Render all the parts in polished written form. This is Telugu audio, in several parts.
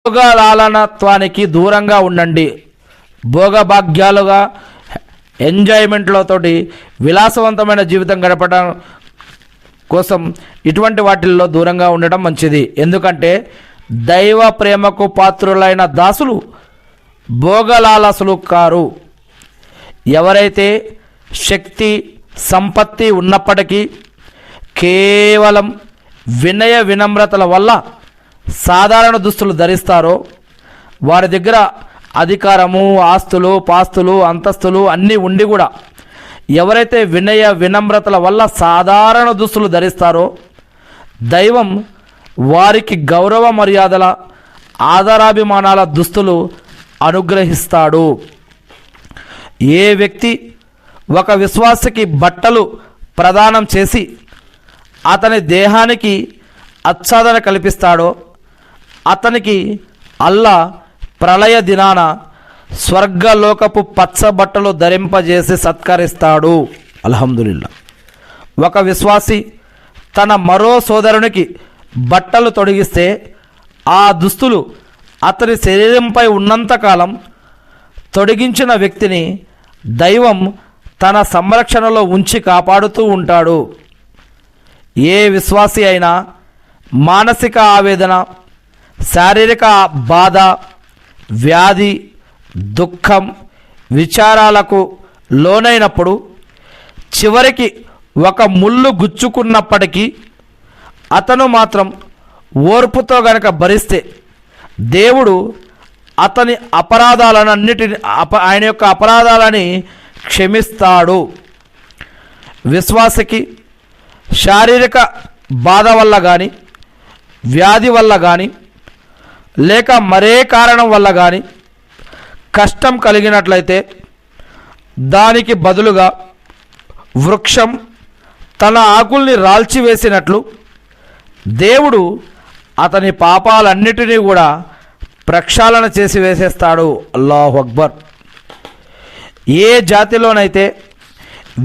భోగలాలనత్వానికి దూరంగా ఉండండి. భోగభాగ్యాలుగా ఎంజాయ్మెంట్లతోటి విలాసవంతమైన జీవితం గడపడం కోసం ఇటువంటి వాటిల్లో దూరంగా ఉండడం మంచిది. ఎందుకంటే దైవ ప్రేమకు పాత్రులైన దాసులు భోగలాలసులు కారు. ఎవరైతే శక్తి సంపత్తి ఉన్నప్పటికీ కేవలం వినయ వినమ్రతల వల్ల సాధారణ దుస్తులు ధరిస్తారో, వారి దగ్గర అధికారము, ఆస్తులు, పాస్తులు, అంతస్తులు అన్నీ ఉండి కూడా ఎవరైతే వినయ వినమ్రతల వల్ల సాధారణ దుస్తులు ధరిస్తారో, దైవం వారికి గౌరవ మర్యాదల ఆదరాభిమానాల దుస్తులు అనుగ్రహిస్తాడు. ఏ వ్యక్తి ఒక విశ్వాసికి బట్టలు ప్రదానం చేసి అతని దేహానికి ఆచ్ఛాదన కల్పిస్తాడో, అతనికి అల్లా ప్రళయ దినాన స్వర్గలోకపు పచ్చ బట్టలు ధరింపజేసి సత్కరిస్తాడు. అల్హమ్దులిల్లా. ఒక విశ్వాసి తన మరో సోదరునికి బట్టలు తొడిగిస్తే ఆ దుస్తులు అతని శరీరంపై ఉన్నంతకాలం తొడిగించిన వ్యక్తిని దైవం తన సంరక్షణలో ఉంచి కాపాడుతూ ఉంటాడు. ఏ విశ్వాసి అయినా మానసిక ఆవేదన, శారీరక బాధ, వ్యాధి, దుఃఖం, విచారాలకు లోనైనప్పుడు చివరికి ఒక ముళ్ళు గుచ్చుకున్నప్పటికీ అతను మాత్రం ఓర్పుతో గనక భరిస్తే దేవుడు అతని అపరాధాలన్నిటిని ఆయన యొక్క అపరాధాలని క్షమిస్తాడు. విశ్వాసికి శారీరక బాధ వల్ల కానీ, వ్యాధి వల్ల కానీ, లేక మరే కారణం వల్ల కానీ కష్టం కలిగినట్లయితే దానికి బదులుగా వృక్షం తన ఆకుల్ని రాల్చివేసినట్లు దేవుడు అతని పాపాలన్నిటినీ కూడా ప్రక్షాళన చేసి వేసేస్తాడు. అల్లాహు అక్బర్. ఏ జాతిలోనైతే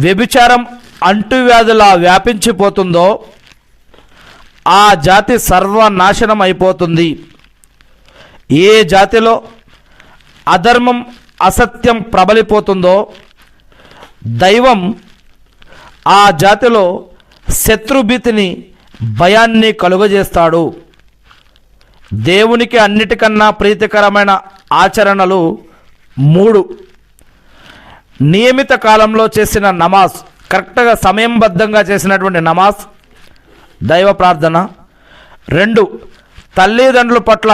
వ్యభిచారం అంటువ్యాధులా వ్యాపించిపోతుందో ఆ జాతి సర్వనాశనం అయిపోతుంది. ఏ జాతిలో అధర్మం, అసత్యం ప్రబలిపోతుందో దైవం ఆ జాతిలో శత్రుభీతిని, భయాన్ని కలుగజేస్తాడు. దేవునికి అన్నిటికన్నా ప్రీతికరమైన ఆచరణలు 3: నియమిత కాలంలో చేసిన నమాజ్, కరెక్ట్గా సమయంబద్ధంగా చేసినటువంటి నమాజ్, దైవ ప్రార్థన. 2, తల్లిదండ్రుల పట్ల